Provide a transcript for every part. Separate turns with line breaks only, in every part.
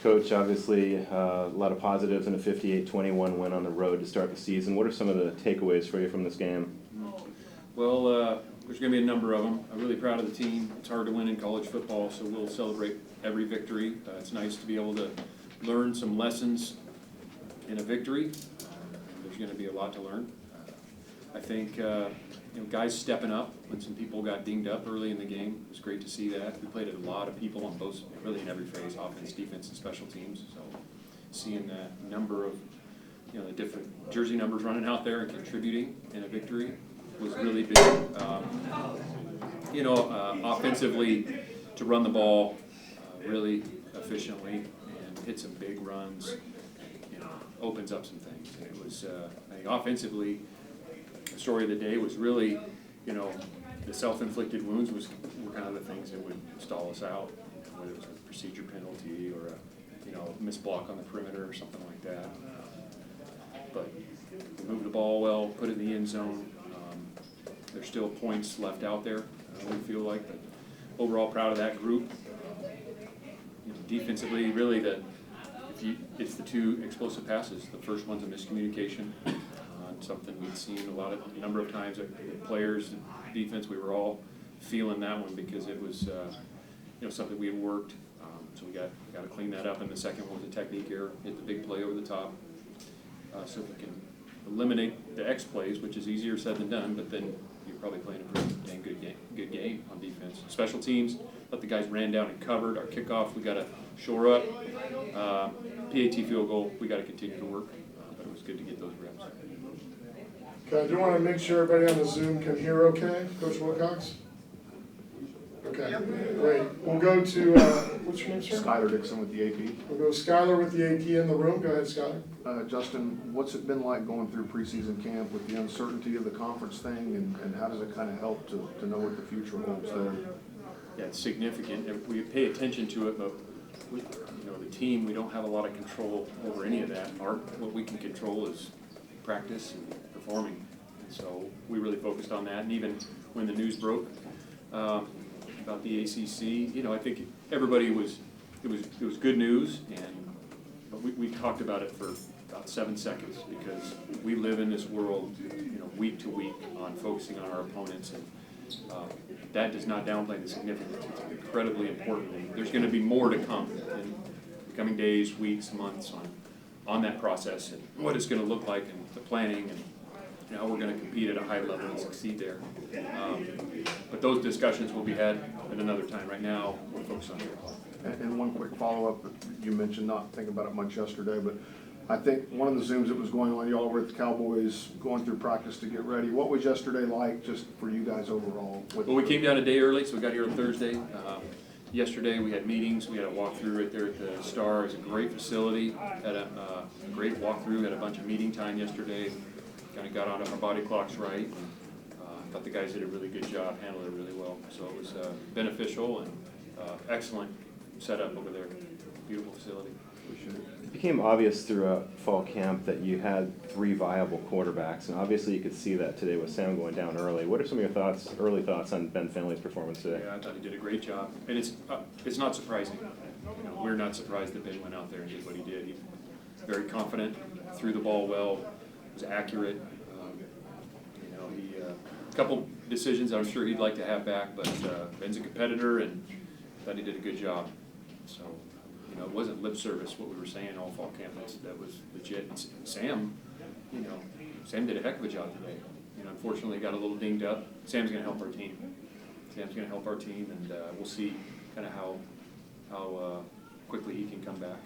Coach, obviously a lot of positives in a 58-21 win on the road to start the season. What are some of the takeaways for you from this game?
Well, there's going to be a number of them. I'm really proud of the team. It's hard to win in college football, so we'll celebrate every victory. It's nice to be able to learn some lessons in a victory. There's going to be a lot to learn. I think guys stepping up when some people got dinged up early in the game. It was great to see that. We played a lot of people on both, really in every phase, offense, defense, and special teams. So seeing that number of the different jersey numbers running out there and contributing in a victory was really big. Offensively, to run the ball really efficiently and hit some big runs, opens up some things. And it was, I think, offensively, the story of the day was really, the self-inflicted wounds were kind of the things that would stall us out, whether it was a procedure penalty or a missed block on the perimeter or something like that. But we moved the ball well, put it in the end zone. There's still points left out there, we feel like, but overall proud of that group. Defensively, really, it's the two explosive passes. The first one's a miscommunication on something we'd seen a number of times at players and defense. We were all feeling that one because it was something we had worked. So we got to clean that up. And the second one was a technique error, hit the big play over the top. So if we can eliminate the X plays, which is easier said than done, but then you're probably playing a pretty dang good game on defense. Special teams, let the guys ran down and covered. Our kickoff, we got to shore up. PAT field goal, we got to continue to work. But it was good to get those reps.
Okay, I do want to make sure everybody on the Zoom can hear okay, Coach Wilcox? Okay, great. We'll go to, what's your name, sir?
Skylar Dixon with the AP.
We'll go Skylar with the AP in the room. Go ahead, Skylar.
Justin, what's it been like going through preseason camp with the uncertainty of the conference thing, and how does it kind of help to know what the future holds there?
Yeah, it's significant. And we pay attention to it, but the team, we don't have a lot of control over any of that. What we can control is practice and performing. And so we really focused on that. And even when the news broke about the ACC, I think everybody it was good news, but we talked about it for about 7 seconds because we live in this world, week to week on focusing on our opponents, and that does not downplay the significance. It's incredibly important, and there's going to be more to come in the coming days, weeks, months on that process and what it's going to look like and the planning and how we're going to compete at a high level and succeed there. But those discussions will be had at another time. Right now, we're focused on here.
And one quick follow-up, you mentioned not thinking about it much yesterday, but I think one of the Zooms that was going on, y'all were at the Cowboys going through practice to get ready. What was yesterday like just for you guys overall?
Well, we came down a day early, so we got here on Thursday. Yesterday we had meetings, we had a walkthrough right there at the Star. It's a great facility, had a great walkthrough, had a bunch of meeting time yesterday, kind of got on our body clocks right. I thought the guys did a really good job, handled it really well. So it was beneficial and excellent setup over there. Beautiful facility.
It became obvious throughout fall camp that you had 3 viable quarterbacks, and obviously you could see that today with Sam going down early. What are some of your early thoughts on Ben Finley's performance today?
Yeah, I thought he did a great job, and it's not surprising. We're not surprised that Ben went out there and did what he did. He was very confident, threw the ball well, was accurate. A couple decisions I'm sure he'd like to have back, but Ben's a competitor, and I thought he did a good job. So, it wasn't lip service what we were saying all fall camp. That was legit. And Sam did a heck of a job today. Unfortunately got a little dinged up. Sam's going to help our team. And we'll see kind of how quickly he can come back.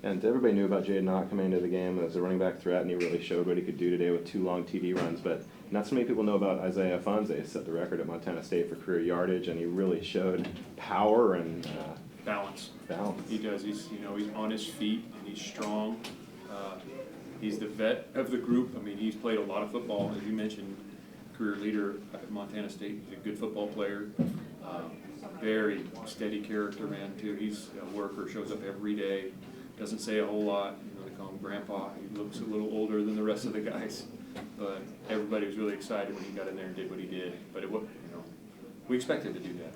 And everybody knew about Jaden Ott coming into the game as a running back threat, and he really showed what he could do today with 2 long TD runs. But not so many people know about Isaiah Fonze. He set the record at Montana State for career yardage, and he really showed power and
balance. He does. He's on his feet and he's strong. He's the vet of the group. I mean, he's played a lot of football, as you mentioned. Career leader at Montana State. He's a good football player. Very steady character, man. Too. He's a worker. Shows up every day. Doesn't say a whole lot. They call him Grandpa. He looks a little older than the rest of the guys. But everybody was really excited when he got in there and did what he did. But we expected to do that.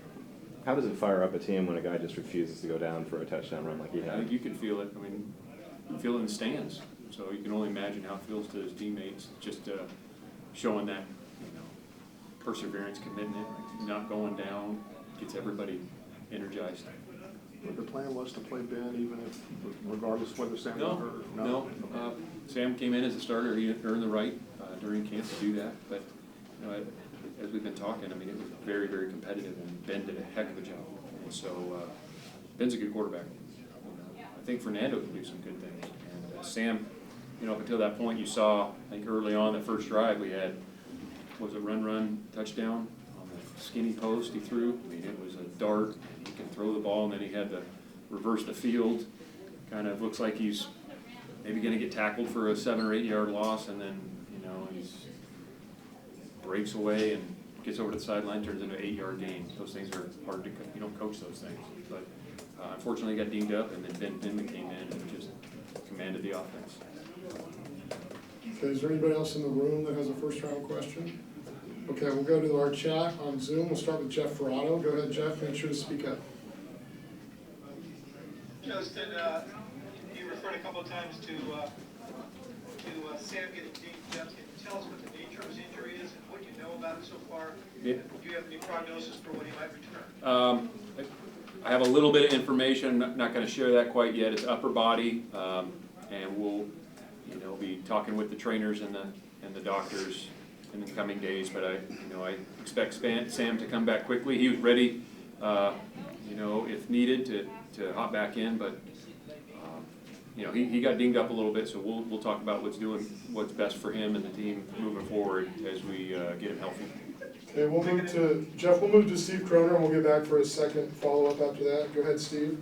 How does it fire up a team when a guy just refuses to go down for a touchdown run like he
I
had?
think you can feel it. I mean, you feel it in the stands. So you can only imagine how it feels to his teammates, just showing that, perseverance, commitment, not going down, gets everybody energized.
But the plan was to play Ben even if, regardless of whether Sam got hurt or
No. Sam came in as a starter. He earned the right during camp to do that. But as we've been talking, I mean, it was very, very competitive, and Ben did a heck of a job. And so Ben's a good quarterback. I think Fernando can do some good things. And Sam, up until that point, you saw, I think early on the first drive, we had, was a run touchdown on the skinny post he threw. I mean, it was a dart. He can throw the ball, and then he had to reverse the field. Kind of looks like he's maybe going to get tackled for a 7 or 8 yard loss, and then he's breaks away and gets over to the sideline, turns into an 8 yard gain. Those things are hard to you don't coach those things. But unfortunately, he got dinged up, and then Ben Finley came in and just commanded the offense.
Okay, is there anybody else in the room that has a first round question? Okay, we'll go to our chat on Zoom. We'll start with Jeff Ferrato. Go ahead, Jeff. Make sure to speak up.
Justin, you referred a couple of times to Sam getting dinged up. Can you tell us what the nature of his injury is and what you know about it so far?
Yeah.
Do you have any prognosis for when he might return?
I have a little bit of information. I'm not going to share that quite yet. It's upper body, and we'll be talking with the trainers and the doctors in the coming days. But I expect Sam to come back quickly. He was ready, if needed to hop back in. But he got dinged up a little bit. So we'll talk about what's best for him and the team moving forward as we get him healthy.
Okay, we'll move to Jeff. We'll move to Steve Croner, and we'll get back for a second follow-up after that. Go ahead, Steve.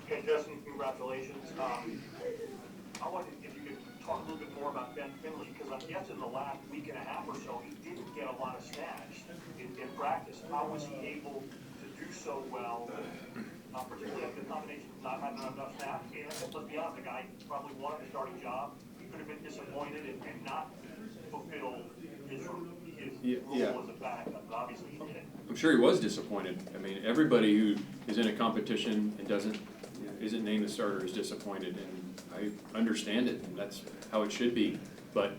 Okay, Justin, congratulations. I wanted if you could talk a little bit more about Ben Finley, because I guess in the last week and a half or so, he didn't get a lot of snaps in practice. How was he able to do so well, particularly after the combination of not having enough snaps? And let's be honest, the guy probably wanted a starting job. He could have been disappointed and not fulfill his role as a backup, but obviously he did.
I'm sure he was disappointed. I mean, everybody who is in a competition and isn't named the starter is disappointed, and I understand it, and that's how it should be. But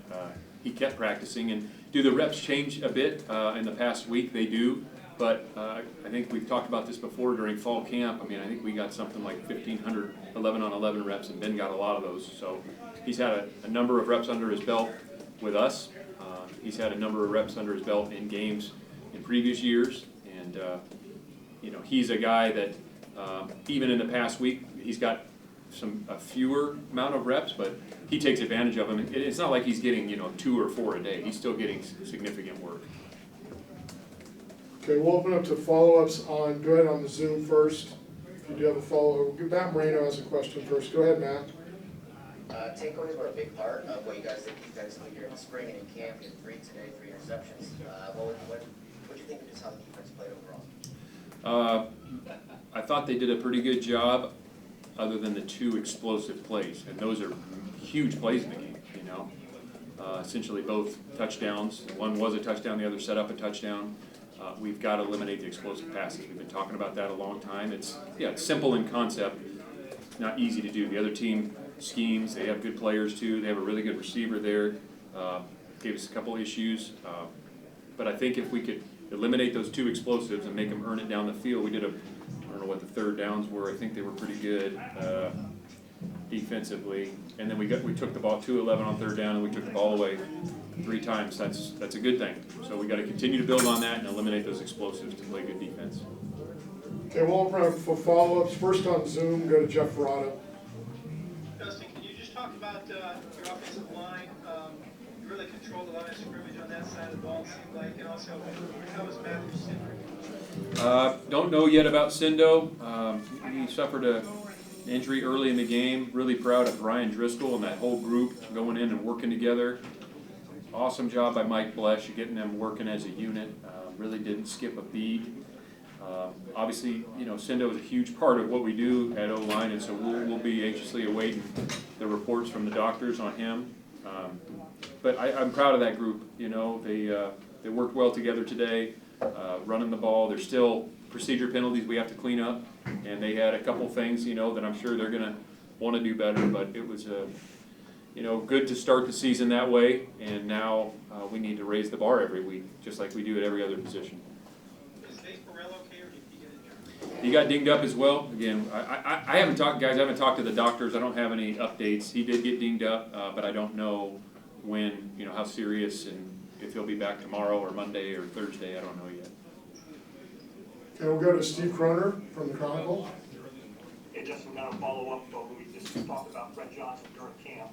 he kept practicing. And do the reps change a bit in the past week? They do. But I think we've talked about this before during fall camp. I mean, I think we got something like 1,500 11-on-11 reps, and Ben got a lot of those. So he's had a number of reps under his belt with us. He's had a number of reps under his belt in games in previous years. And, he's a guy that even in the past week, he's got a fewer amount of reps, but he takes advantage of them. It's not like he's getting 2 or 4 a day. He's still getting significant work.
Okay, we'll open up to follow-ups go ahead on the Zoom first. If you do have a follow-up, Matt Moreno has a question first. Go ahead, Matt.
Takeaways were a big part of what you guys did defensively during the spring and in camp. You had 3 today, 3 interceptions. What do you think of just how the defense played overall?
I thought they did a pretty good job, other than the 2 explosive plays, and those are huge plays in the game. Essentially both touchdowns. One was a touchdown, the other set up a touchdown. We've got to eliminate the explosive passes. We've been talking about that a long time. It's simple in concept, not easy to do. The other team schemes. They have good players too. They have a really good receiver there. Gave us a couple issues, but I think if we could eliminate those 2 explosives and make them earn it down the field, we did I don't know what the third downs were. I think they were pretty good defensively, and then we took the ball 2-11 on third down, and we took the ball away 3 times. That's a good thing. So we got to continue to build on that and eliminate those explosives to play good defense.
Okay, we'll open up for follow-ups. First on Zoom, go to Jeff Ferrato.
Justin, can you just talk about your offensive line? You really controlled a lot of scrimmage on that side of the ball, it seemed like, and also how was Matthew Sidner?
Don't know yet about Sindo. He suffered an injury early in the game. Really proud of Ryan Driscoll and that whole group going in and working together. Awesome job by Mike Blesh getting them working as a unit. Really didn't skip a beat. Obviously, Sindo is a huge part of what we do at O-line, and so we'll be anxiously awaiting the reports from the doctors on him. But I'm proud of that group. They worked well together today, running the ball. They're still procedure penalties we have to clean up, and they had a couple things, you know, that I'm sure they're gonna wanna do better, but it was, you know, good to start the season that way, and now, we need to raise the bar every week, just like we do at every other position.
Is Nate Burrell okay, or did he get injured?
He got dinged up as well. Again, I haven't talked, guys, I haven't talked to the doctors. I don't have any updates. He did get dinged up, but I don't know when, you know, how serious and if he'll be back tomorrow or Monday or Thursday. I don't know yet.
Okay, we'll go to Steve Croner from the Chronicle.
Hey, Justin, kind of follow up, though, we just talked about Fred Johnson during camp.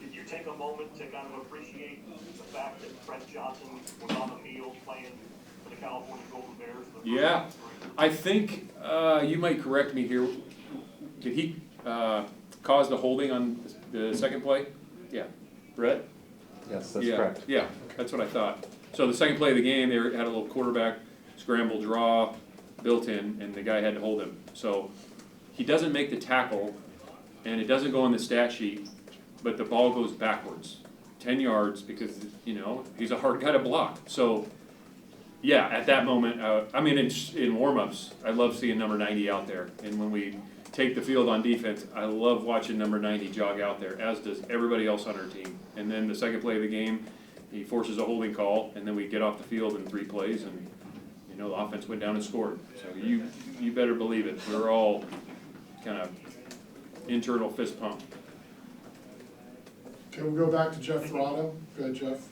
Did you take a moment to kind of appreciate the fact that Fred Johnson was on the field playing for the California Golden Bears?
Yeah, I think, you might correct me here. Did he, cause the holding on the second play? Yeah. Brett?
Yes, that's
Yeah,
correct.
yeah, that's what I thought. So the second play of the game, they had a little quarterback scramble draw built in, and the guy had to hold him. So he doesn't make the tackle, and it doesn't go in the stat sheet, but the ball goes backwards, 10 yards, because, you know, he's a hard guy to block. So, yeah, at that moment, I mean, in warm-ups, I love seeing number 90 out there. And when we take the field on defense, I love watching number 90 jog out there, as does everybody else on our team. And then the second play of the game, he forces a holding call, and then we get off the field in 3 plays, and, you know, the offense went down and scored. So you better believe it. We're all kind of internal fist pump.
Okay, we'll go back to Jeff Ferrado. Go ahead, Jeff.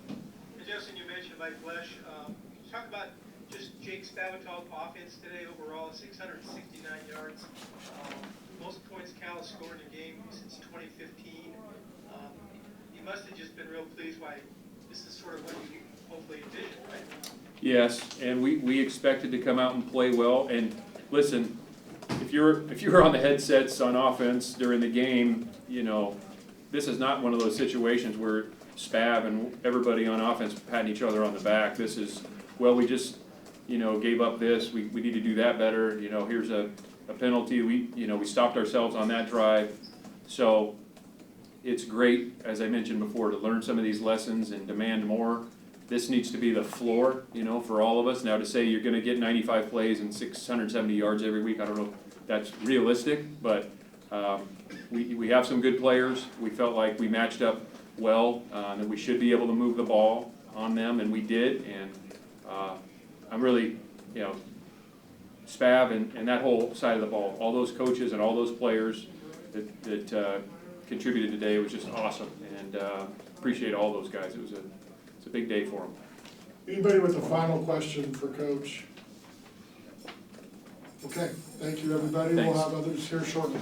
And Justin, you mentioned Mike Flesh. Talk about just Jake Spavital's offense today overall, 669 yards. Most points Cal has scored in a game since 2015. You must have just been real pleased why this is sort of what you hopefully envisioned, right?
Yes, and we expected to come out and play well. And listen, if you're on the headsets on offense during the game, you know, this is not one of those situations where Spav and everybody on offense patting each other on the back. This is, well, we just, you know, gave up this. We need to do that better. You know, here's a penalty. We stopped ourselves on that drive. So it's great, as I mentioned before, to learn some of these lessons and demand more. This needs to be the floor, you know, for all of us. Now, to say you're going to get 95 plays and 670 yards every week, I don't know if that's realistic, but we have some good players. We felt like we matched up well, that we should be able to move the ball on them, and we did. And I'm really, you know, Spav and that whole side of the ball, all those coaches and all those players that contributed today, was just awesome, and appreciate all those guys. It's a big day for them.
Anybody with a final question for Coach? Okay, thank you, everybody.
Thanks.
We'll have others here shortly.